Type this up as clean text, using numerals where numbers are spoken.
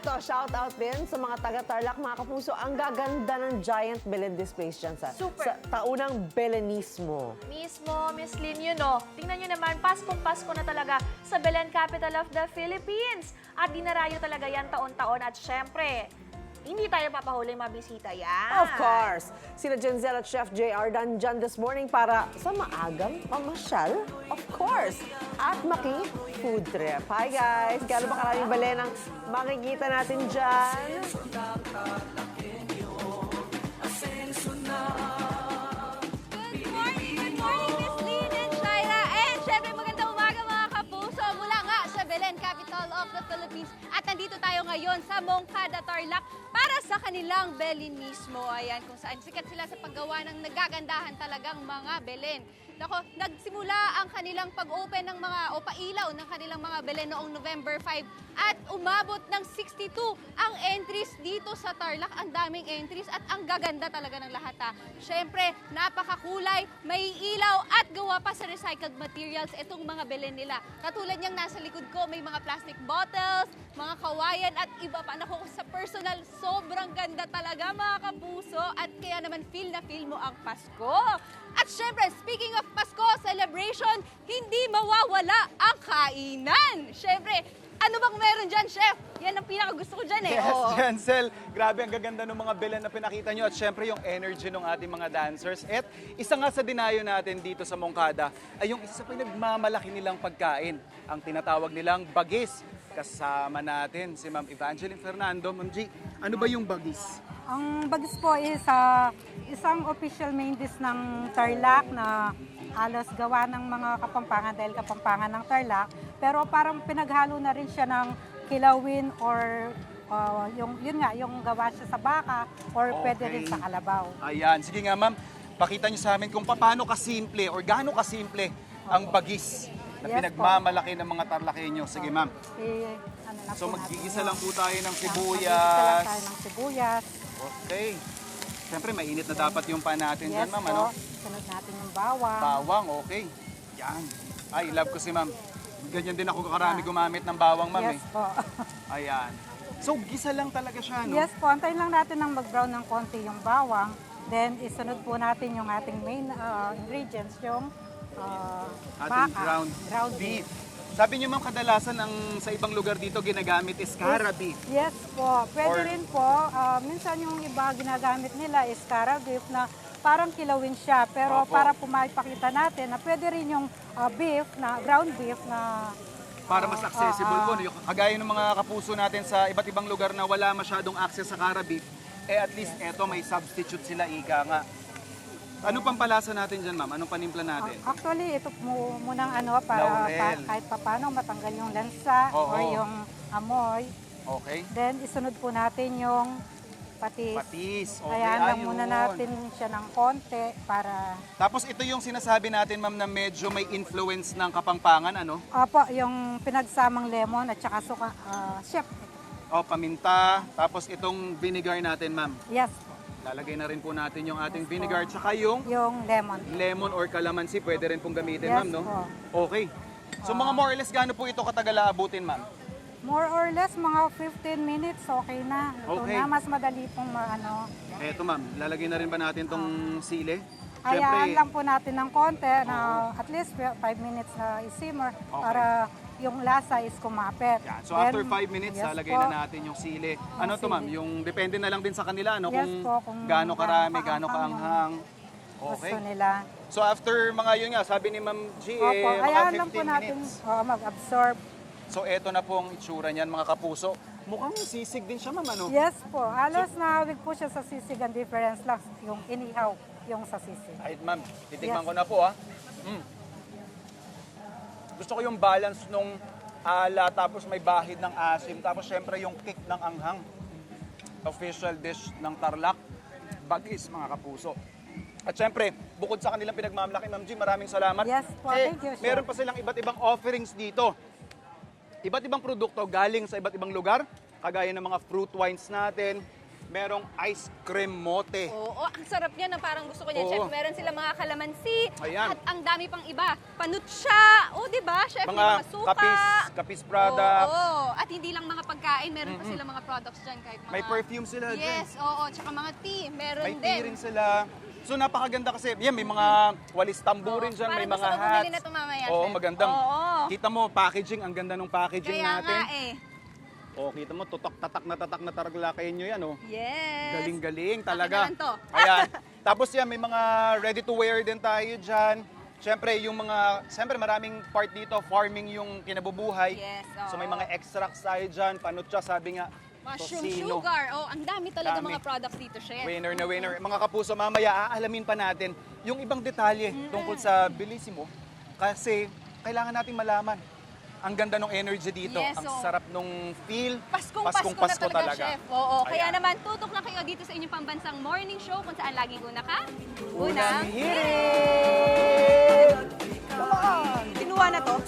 eto, shout out din sa mga taga-Tarlac, mga kapuso. Ang gaganda ng giant Belen displays dyan sa taunang Belenismo. Mismo, Miss Lynn, yun o. Tingnan nyo naman, Paskong-Pasko na talaga sa Belen, capital of the Philippines. At dinarayo talaga yan taon-taon. At syempre, hindi tayo papahuling mabisita yan. Of course. Sila Jenzel at Chef JR nandyan this morning para sa maagang pamasyal. Of course. At maki-food trip. Hi guys! Gano'n ba karaming Belen ang makikita natin dyan? Good morning, Miss Lynn and Shaira. And syempre magandang umaga mga kapuso mula nga sa Belen, capital of the Philippines. At nandito tayo ngayon sa Moncada, Tarlac para sa kanilang Belenismo. Ayan, kung saan sikat sila sa paggawa ng nagagandahan talagang mga Belen. Nako, nagsimula ang kanilang pag-open ng mga o pailaw ng kanilang mga Belen noong November 5 at umabot ng 62 ang entries dito sa Tarlac. Ang daming entries at ang gaganda talaga ng lahat ha. Syempre, napakakulay, may ilaw at gawa pa sa recycled materials itong mga Belen nila. Katulad niyang nasa likod ko, may mga plastic bottles, mga kawayan at iba pa. Naku, sa personal, sobrang ganda talaga mga kapuso at kaya naman feel na feel mo ang Pasko. At syempre, speaking of Pasko celebration, hindi mawawala ang kainan. Syempre, ano bang meron dyan, Chef? Yan ang pinakagusto ko dyan eh. Yes, Oo. Jancel. Grabe, ang gaganda ng mga Belen na pinakita nyo at syempre yung energy ng ating mga dancers. At isa nga sa dinayo natin dito sa Moncada ay yung isa sa pinagmamalaki nilang pagkain, ang tinatawag nilang bagis. Kasama natin si Ma'am Evangeline Fernando. Ma'am G, ano ba yung bagis? Ang bagis po is isang official main dish ng Tarlac na halos gawa ng mga Kapampangan dahil Kapampangan ng Tarlac. Pero parang pinaghalo na rin siya ng kilawin or yung gawa siya sa baka or pwede rin sa kalabaw. Ayan, sige nga ma'am, pakita nyo sa amin kung paano kasimple or gaano kasimple ang bagis na Yes, pinagmamalaki ng mga Tarlakenyo. Sige ma'am. Ano na So po magigisa natin lang po tayo ng Magigisa lang sibuyas. tayo ng sibuyas. Okay. Siyempre, mainit na dapat yung pan natin Yes dyan, ma'am. po. Ano? Sunod natin yung bawang. Bawang, okay. Yan. Ay, love ko si ma'am. Ganyan din ako karami gumamit ng bawang, ma'am. Yes po. Ayan. So, gisa lang talaga siya, no? Yes po, antayin lang natin ng mag-brown ng konti yung bawang. Then, isunod po natin yung ating main ingredients, yung Ating baka, ground beef. Sabi niyo, ma'am, kadalasan sa ibang lugar dito ginagamit is cara beef. Yes po, pwede Or- rin po. Minsan yung iba ginagamit nila is cara beef na parang kilawin siya. Pero Opo. para po maipakita natin na pwede rin yung beef, na ground beef na Para mas accessible po. No? Yung kagaya ng mga kapuso natin sa iba't ibang lugar na wala masyadong access sa cara beef, eh at least eto may substitute sila, ika nga. Ano pang palasa natin dyan, ma'am? Anong panimpla natin? actually ito munang para Laurel. kahit papano matanggal yung lansa Oo. or yung amoy. Okay. Then isunod po natin yung patis. Patis. Okay, Kaya lang ayun. muna natin siya ng konti para... Tapos ito yung sinasabi natin, ma'am, na medyo may influence ng Kapampangan, ano? Opo, yung pinagsamang lemon at saka suka, chef. O, paminta. Tapos itong vinegar natin, ma'am. Yes po. Lalagay na rin po natin yung ating vinegar. Tsaka yung Yung lemon. lemon or calamansi, pwede rin pong gamitin, Yes ma'am, no? po. Okay. So mga more or less, gaano po ito katagal aabutin, ma'am? More or less, mga 15 minutes, okay na. Ito Okay. na, mas madali pong Eto, ma'am. Lalagay na rin ba natin tong sili? hayaan lang po natin ng konti na at least 5 minutes na i-simmer para yung lasa is kumapit. Yan. So after Then, 5 minutes, yes lalagay po. na natin yung sili. Ano to, ma'am? sili. Yung depende na lang din sa kanila, ano? Yes po, kung gaano karami, gaano gaano kaanghang. Okay. Gusto nila. So after mga yun nga, sabi ni Ma'am G, Opo, mga hayaan 15 lang po natin minutes. mag-absorb. So eto na po ang itsura niyan, mga kapuso. Mukhang sisig din siya, ma'am, ano? Yes po, halos nahawig po siya sa sisig. Ang difference lang yung inihaw, yung sa sisig. Kahit ma'am, titikman Yes. ko na po, ha. Gusto ko yung balance nung ala, tapos may bahid ng asim, tapos syempre yung kick ng anghang. Official dish ng Tarlac, bagis, mga kapuso. At syempre, bukod sa kanilang pinagmamalaki, Ma'am G, maraming salamat. Yes po, thank you, Chef. Meron pa silang iba't ibang offerings dito. Iba't ibang produkto galing sa iba't ibang lugar, kagaya ng mga fruit wines natin, merong ice cream mote. Oo, ang sarap niya na parang gusto ko niya. Oo. Chef, meron sila mga kalamansi. Ayan. At ang dami pang iba. Panutsya. O, di ba? Chef, may mga suka. kapis product. Oo. At hindi lang mga pagkain, meron pa sila mga products dyan. Kahit mga... May perfume sila dyan. Yes, oo. Tsaka mga tea, meron May din. tea rin sila. So napakaganda kasi, yan, may mga walis tamburin dyan, may Parang mga gusto ko bumili hats. na ito mamaya, Oo, Chef. magandang. Oo. Kita mo, packaging, ang ganda ng packaging Kaya natin. nga eh. Oh, kita mo, tatak na taglakayin nyo yan, oh. Yes. Galing-galing Akin talaga. na lang to. Ayan. Tapos yan, may mga ready to wear din tayo dyan. Siyempre, siyempre maraming part dito, farming yung kinabubuhay. Yes, So may oo. mga extracts tayo dyan, panutsa, sabi nga, Mushroom tocino. sugar. Oh, ang dami talaga Dami. mga products dito, Chef. Winner na winner. Mga kapuso, mamaya aalamin pa natin yung ibang detalye tungkol sa Bellissimo kasi kailangan nating malaman. Ang ganda ng energy dito. Yes, ang oo. sarap nung feel. Pasko na talaga, Chef. Oo, kaya naman tutok na kayo dito sa inyong pambansang morning show kung saan laging una ka. Unang hirit! Kinuha na to.